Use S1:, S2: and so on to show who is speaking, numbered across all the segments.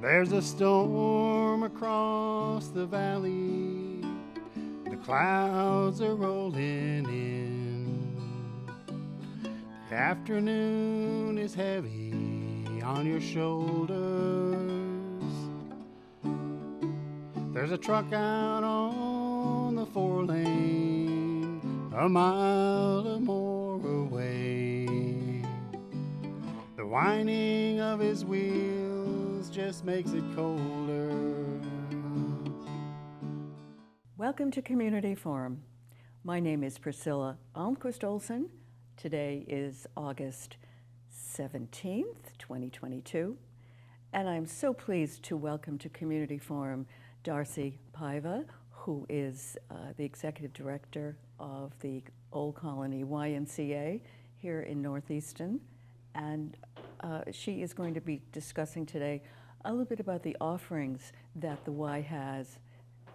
S1: There's a storm across the valley, the clouds are rolling in. The afternoon is heavy on your shoulders. There's a truck out on the 4-lane, a mile or more away. The whining of his wheels just makes it colder.
S2: Welcome to Community Forum. My name is Priscilla Almquist Olson. Today is August 17th, 2022, and I'm so pleased to welcome to Community Forum Darcy Paiva, who is the Executive Director of the Old Colony YMCA here in North Easton, and she is going to be discussing today a little bit about the offerings that the Y has,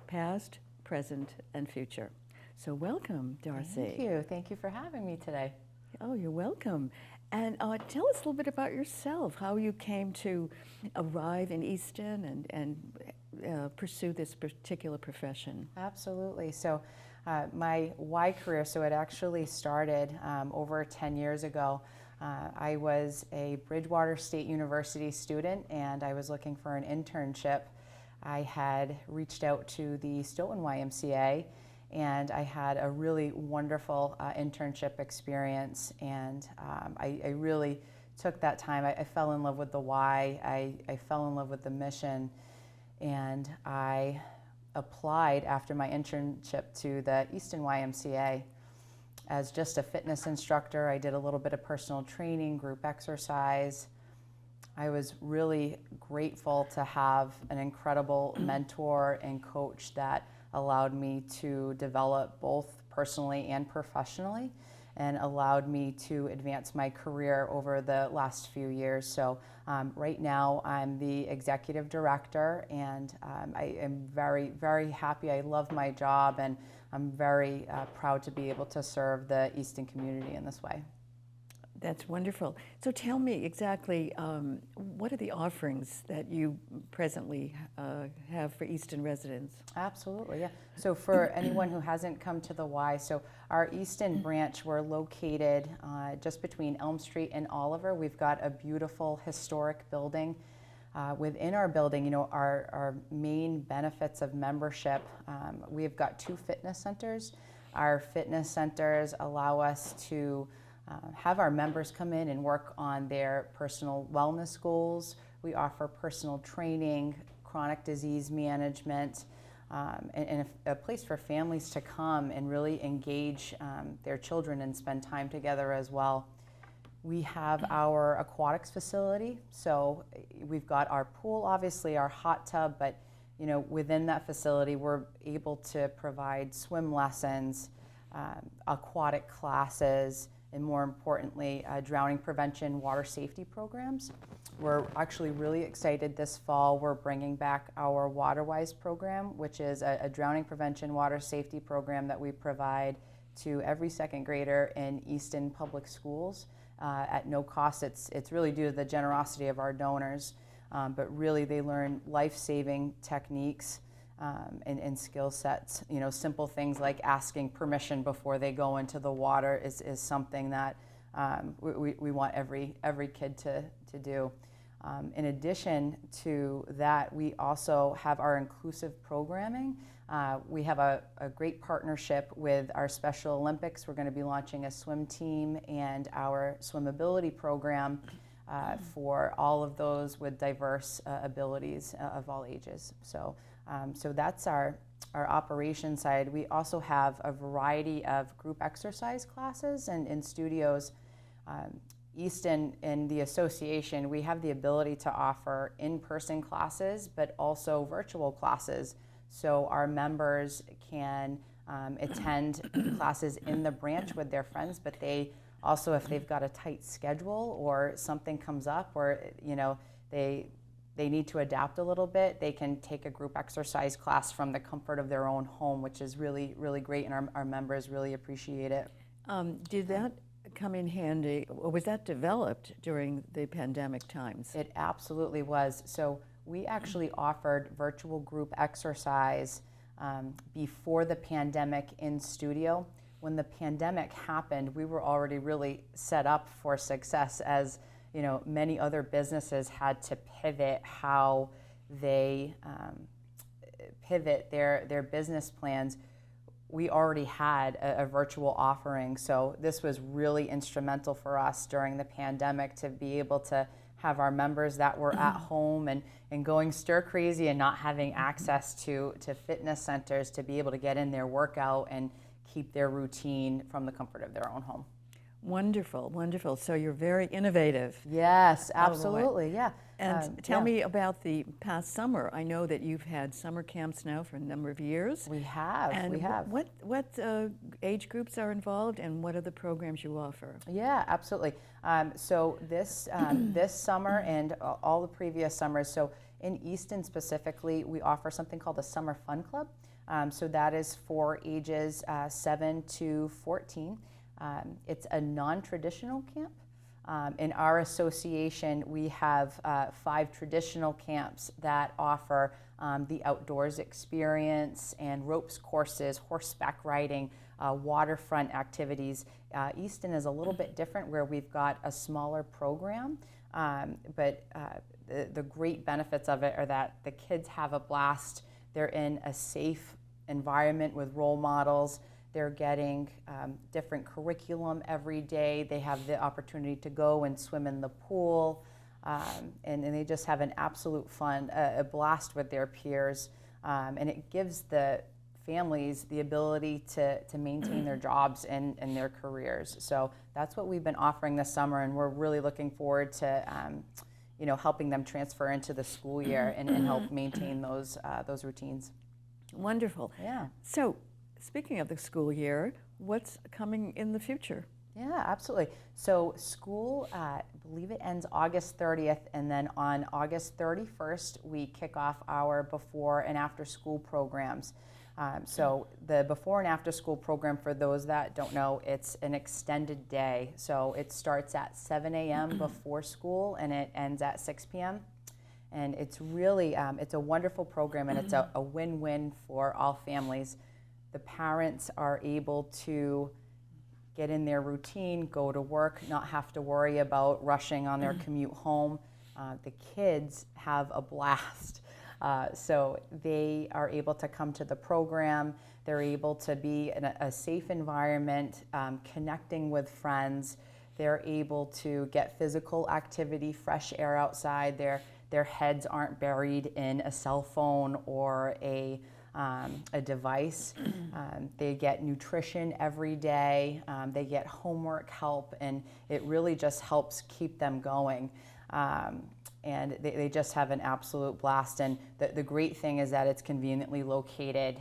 S2: past, present, and future. So welcome, Darcy.
S3: Thank you for having me today.
S2: Oh, you're welcome. And tell us a little bit about yourself, how you came to arrive in Easton and pursue this particular profession.
S3: Absolutely. So my Y career, so it actually started over 10 years ago. I was a Bridgewater State University student and I was looking for an internship. I had reached out to the Stoughton YMCA and I had a really wonderful internship experience, and I really took that time. I fell in love with the Y, I fell in love with the mission, and I applied after my internship to the Easton YMCA as just a fitness instructor. I did a little bit of personal training, group exercise. I was really grateful to have an incredible mentor and coach that allowed me to develop both personally and professionally, and allowed me to advance my career over the last few years. So right now I'm the executive director, and I am very, very happy. I love my job, and I'm very proud to be able to serve the Easton community in this way.
S2: That's wonderful. So tell me exactly, what are the offerings that you presently have for Easton residents?
S3: Absolutely, yeah. So for anyone who hasn't come to the Y, so our Easton branch, we're located just between Elm Street and Oliver. We've got a beautiful historic building. Within our building, you know, our main benefits of membership, we've got 2 fitness centers. Our fitness centers allow us to have our members come in and work on their personal wellness goals. We offer personal training, chronic disease management, and a place for families to come and really engage their children and spend time together as well. We have our aquatics facility, so we've got our pool, obviously our hot tub, but you know, within that facility we're able to provide swim lessons, aquatic classes, and more importantly, drowning prevention, water safety programs. We're actually really excited this fall. We're bringing back our WaterWise program, which is a drowning prevention, water safety program that we provide to every second grader in Easton Public Schools at no cost. It's really due to the generosity of our donors, but really they learn life-saving techniques and skill sets. You know, simple things like asking permission before they go into the water is something that we want every kid to do. In addition to that, we also have our inclusive programming. We have a great partnership with our Special Olympics. We're going to be launching a swim team and our swimmability program for all of those with diverse abilities of all ages. So that's our operation side. We also have a variety of group exercise classes and studios. Easton and the association, we have the ability to offer in-person classes, but also virtual classes. So our members can attend classes in the branch with their friends, but they also, if they've got a tight schedule or something comes up, or you know, they need to adapt a little bit, they can take a group exercise class from the comfort of their own home, which is really, really great, and our members really appreciate it.
S2: Did that come in handy, or was that developed during the pandemic times?
S3: It absolutely was. So we actually offered virtual group exercise before the pandemic in studio. When the pandemic happened, we were already really set up for success, as you know, many other businesses had to pivot how they pivot their business plans. We already had a virtual offering, so this was really instrumental for us during the pandemic to be able to have our members that were at home and going stir crazy and not having access to fitness centers to be able to get in their workout and keep their routine from the comfort of their own home.
S2: Wonderful, wonderful. So you're very innovative.
S3: Yes, absolutely, yeah.
S2: And tell me about the past summer. I know that you've had summer camps now for a number of years.
S3: We have,
S2: and
S3: we have.
S2: What age groups are involved, and what are the programs you offer?
S3: Yeah, absolutely. So this summer and all the previous summers, so in Easton specifically, we offer something called the Summer Fun Club. So that is for ages 7 to 14. It's a non-traditional camp. In our association, we have 5 traditional camps that offer the outdoors experience and ropes courses, horseback riding, waterfront activities. Easton is a little bit different, where we've got a smaller program, but the great benefits of it are that the kids have a blast. They're in a safe environment with role models. They're getting different curriculum every day. They have the opportunity to go and swim in the pool, and they just have an absolute fun, a blast with their peers. And it gives the families the ability to maintain their jobs and their careers. So that's what we've been offering this summer, and we're really looking forward to helping them transfer into the school year and help maintain those routines.
S2: Wonderful.
S3: Yeah.
S2: So, speaking of the school year, what's coming in the future?
S3: Yeah, absolutely. So school, I believe it ends August 30th, and then on August 31st, we kick off our before and after school programs. So the before and after school program, for those that don't know, it's an extended day. So it starts at 7 a.m. before school, and it ends at 6 p.m. And it's really, it's a wonderful program, and it's a win-win for all families. The parents are able to get in their routine, go to work, not have to worry about rushing on their commute home. The kids have a blast. So they are able to come to the program. They're able to be in a safe environment, connecting with friends. They're able to get physical activity, fresh air outside. Their heads aren't buried in a cell phone or a device. They get nutrition every day. They get homework help, and it really just helps keep them going. And they just have an absolute blast. And the great thing is that it's conveniently located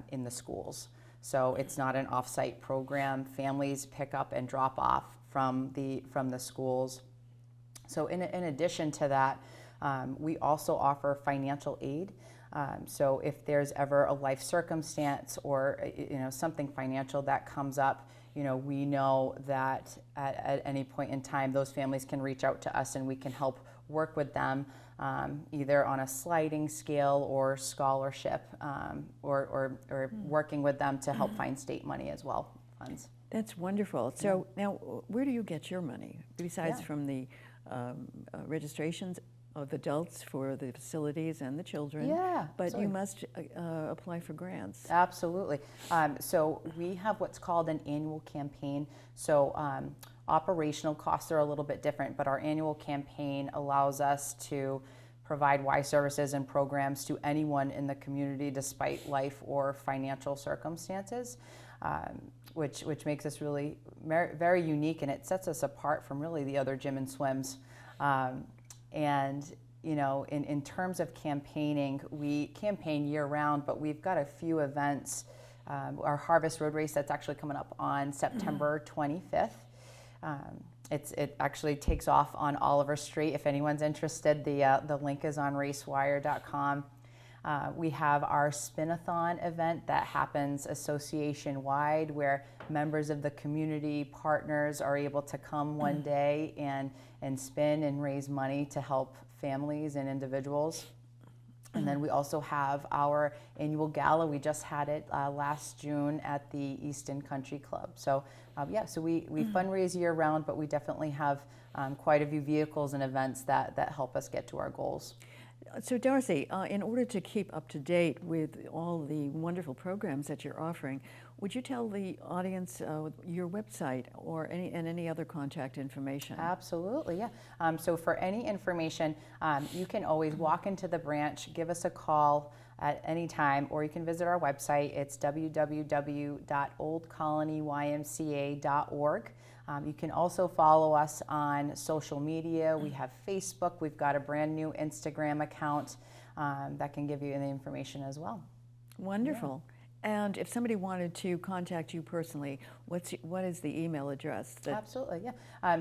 S3: in the schools. So it's not an off-site program. Families pick up and drop off from the schools. So in addition to that, we also offer financial aid. So if there's ever a life circumstance or something financial that comes up, we know that at any point in time, those families can reach out to us, and we can help work with them either on a sliding scale or scholarship, or working with them to help find state money as well, funds.
S2: That's wonderful. So now, where do you get your money besides from the registrations of adults for the facilities and the children?
S3: Yeah,
S2: but
S3: absolutely.
S2: you must apply for grants.
S3: Absolutely. So we have what's called an annual campaign. So operational costs are a little bit different, but our annual campaign allows us to provide Y services and programs to anyone in the community despite life or financial circumstances, which makes us really very unique, and it sets us apart from really the other gym and swims. And in terms of campaigning, we campaign year-round, but we've got a few events. Our Harvest Road Race, that's actually coming up on September 25th. It actually takes off on Oliver Street. If anyone's interested, the link is on racewire.com. We have our Spin-a-thon event that happens association-wide, where members of the community partners are able to come one day and spin and raise money to help families and individuals. And then we also have our annual gala. We just had it last June at the Easton Country Club. So yeah, so we fundraise year round, but we definitely have quite a few vehicles and events that help us get to our goals.
S2: So Darcy, in order to keep up to date with all the wonderful programs that you're offering, would you tell the audience your website or any other contact information?
S3: Absolutely, yeah. So for any information, you can always walk into the branch, give us a call at any time, or you can visit our website. It's www.oldcolonyymca.org. You can also follow us on social media. We have Facebook. We've got a brand new Instagram account that can give you the information as well.
S2: Wonderful. Yeah. And if somebody wanted to contact you personally, what is the email address?
S3: Absolutely, yeah.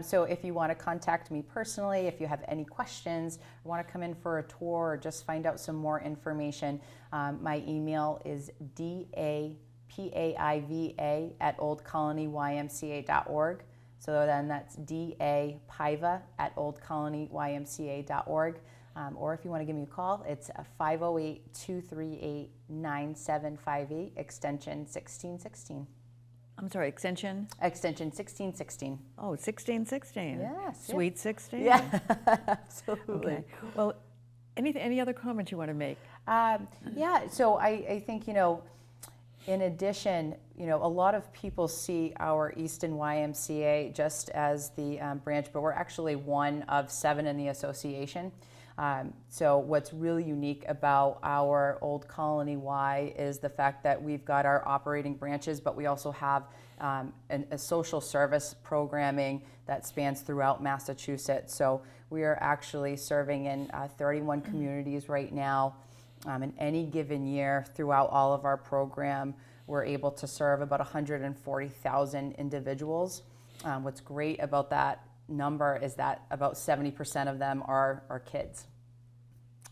S3: So if you want to contact me personally, if you have any questions, or want to come in for a tour, or just find out some more information, my email is dapaiva@oldcolonyymca.org. So then that's Paiva@oldcolonyymca.org. Or if you want to give me a call, it's 508-238-9758, extension 1616.
S2: I'm sorry, extension?
S3: Extension 1616.
S2: Oh, 1616.
S3: Yes.
S2: Sweet 16.
S3: Yeah, absolutely.
S2: Okay. Well, any other comments you want to make?
S3: Yeah, so I think, in addition, a lot of people see our Easton YMCA just as the branch, but we're actually one of 7 in the association. So what's really unique about our Old Colony Y is the fact that we've got our operating branches, but we also have a social service programming that spans throughout Massachusetts. So we are actually serving in 31 communities right now. In any given year, throughout all of our program, we're able to serve about 140,000 individuals. What's great about that number is that about 70% of them are kids.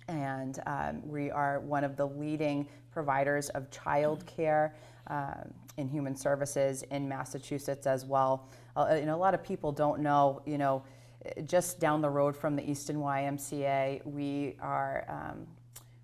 S3: And we are one of the leading providers of child care in human services in Massachusetts as well. A lot of people don't know, just down the road from the Easton YMCA, we are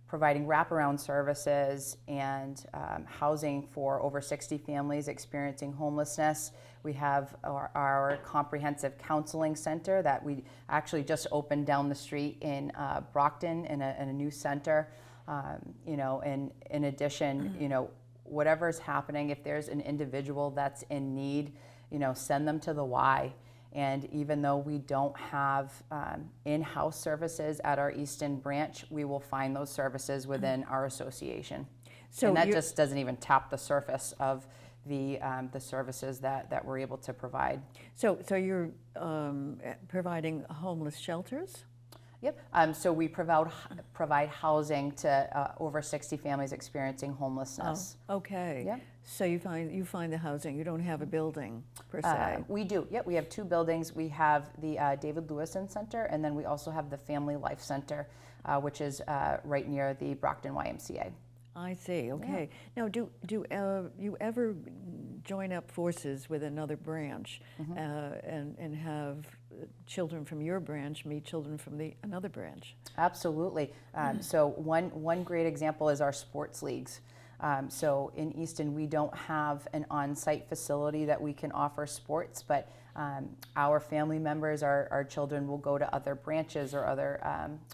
S3: providing wraparound services and housing for over 60 families experiencing homelessness. We have our comprehensive counseling center that we actually just opened down the street in Brockton in a new center. And in addition, whatever's happening, if there's an individual that's in need, send them to the Y. And even though we don't have in-house services at our Easton branch, we will find those services within our association. So and that just doesn't even tap the surface of the services that we're able to provide.
S2: So you're providing homeless shelters?
S3: Yep. So we provide housing to over 60 families experiencing homelessness.
S2: Oh, okay.
S3: Yep.
S2: So you find the housing. You don't have a building per se.
S3: We do. Yep. We have 2 buildings. We have the David Lewison Center, and then we also have the Family Life Center, which is right near the Brockton YMCA.
S2: I see. Okay. Yeah. Now, do you ever join up forces with another branch and have children from your branch meet children from another branch?
S3: Absolutely. So one great example is our sports leagues. So in Easton, we don't have an on-site facility that we can offer sports, but our family members, our children will go to other branches or other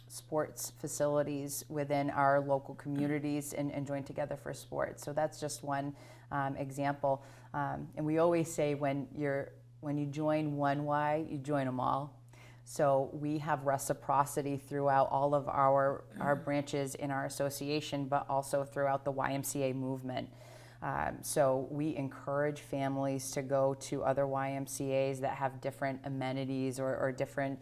S3: sports facilities within our local communities and join together for sports. So that's just one example. And we always say when you join one Y, you join them all. So we have reciprocity throughout all of our branches in our association, but also throughout the YMCA movement. So we encourage families to go to other YMCAs that have different amenities or different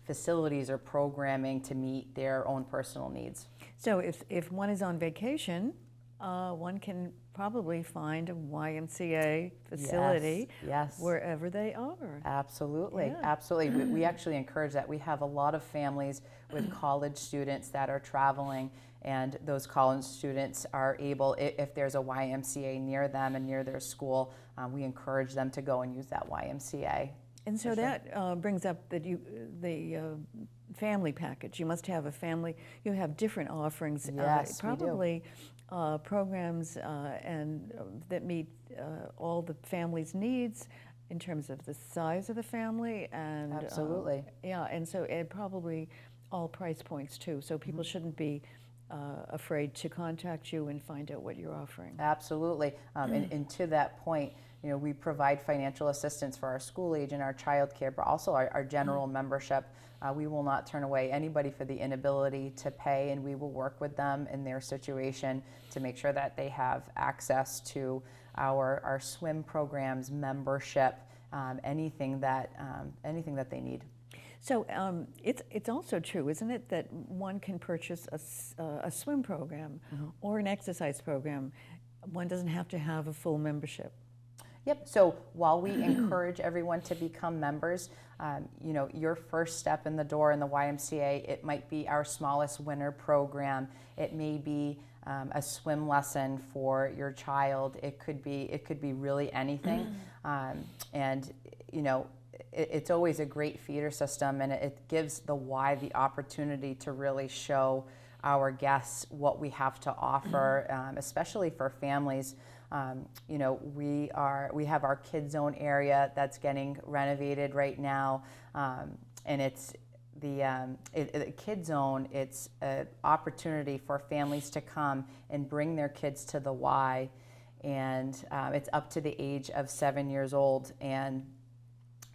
S3: facilities or programming to meet their own personal needs.
S2: So if one is on vacation, one can probably find a YMCA facility
S3: yes.
S2: wherever they are.
S3: Absolutely,
S2: yeah.
S3: Absolutely. We actually encourage that. We have a lot of families with college students that are traveling, and those college students are able, if there's a YMCA near them and near their school, we encourage them to go and use that YMCA.
S2: And so that brings up that family package. You must have a family, you have different offerings.
S3: Yes, we do.
S2: probably programs that meet all the family's needs in terms of the size of the family and
S3: Absolutely.
S2: yeah, and so probably all price points too. So people shouldn't be afraid to contact you and find out what you're offering.
S3: Absolutely. And to that point, we provide financial assistance for our school age and our child care, but also our general membership. We will not turn away anybody for the inability to pay, and we will work with them in their situation to make sure that they have access to our swim programs, membership, anything that they need.
S2: So it's also true, isn't it, that one can purchase a swim program or an exercise program. One doesn't have to have a full membership.
S3: Yep. So while we encourage everyone to become members, your first step in the door in the YMCA, it might be our smallest winter program. It may be a swim lesson for your child. It could be really anything, and it's always a great feeder system, and it gives the Y the opportunity to really show our guests what we have to offer, especially for families. We have our Kid Zone area that's getting renovated right now, and it's the Kid Zone. It's an opportunity for families to come and bring their kids to the Y, and it's up to the age of 7 years old, and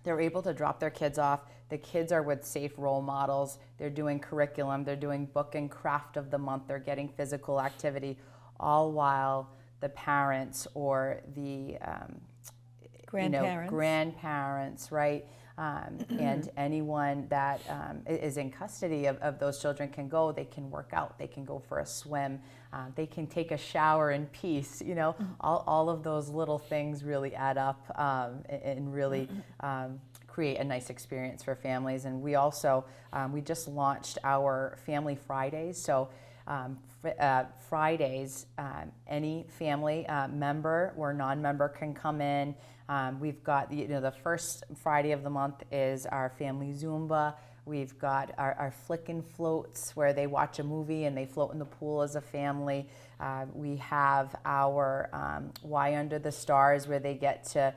S3: they're able to drop their kids off. The kids are with safe role models. They're doing curriculum. They're doing book and craft of the month. They're getting physical activity, all while the parents or the grandparents, right? And anyone that is in custody of those children can go. They can work out. They can go for a swim. They can take a shower in peace. All of those little things really add up and really create a nice experience for families. And we also we just launched our Family Fridays. So Fridays, any family member or non-member can come in. We've got the first Friday of the month is our family Zumba. We've got our flick and floats where they watch a movie and they float in the pool as a family. We have our Y Under the Stars where they get to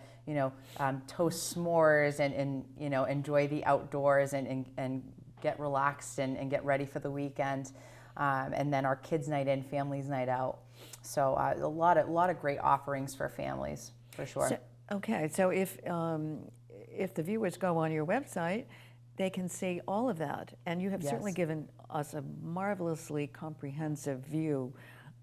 S3: toast s'mores and enjoy the outdoors and get relaxed and get ready for the weekend. And then our Kids Night In, Families Night Out. So a lot of great offerings for families, for sure.
S2: So if the viewers go on your website, they can see all of that. And you have certainly given us a marvelously comprehensive view.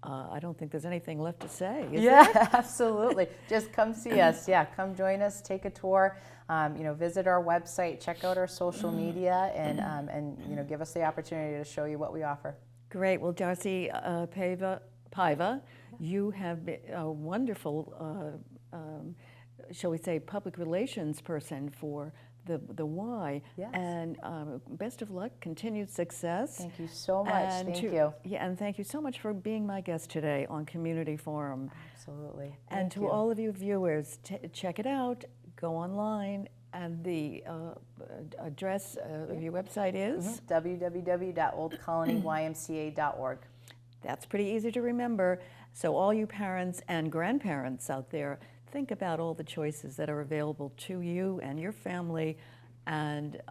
S2: I don't think there's anything left to say, is there?
S3: Absolutely. Just come see us. Yeah, come join us, take a tour, visit our website, check out our social media, and give us the opportunity to show you what we offer.
S2: Great. Well, Darcy Paiva, you have been a wonderful, shall we say, public relations person for the Y.
S3: Yes.
S2: And best of luck, continued success.
S3: Thank you so much. Thank you.
S2: Yeah, and thank you so much for being my guest today on Community Forum.
S3: Absolutely.
S2: And to all of you viewers, check it out. Go online. And the address of your website is?
S3: www.oldcolonyymca.org.
S2: That's pretty easy to remember. So all you parents and grandparents out there, think about all the choices that are available to you and your family, and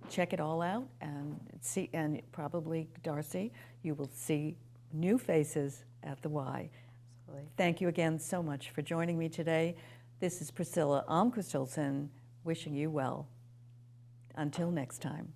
S2: check it all out and see. And probably, Darcy, you will see new faces at the Y.
S3: Absolutely.
S2: Thank you again so much for joining me today. This is Priscilla Almquist-Olson wishing you well. Until next time.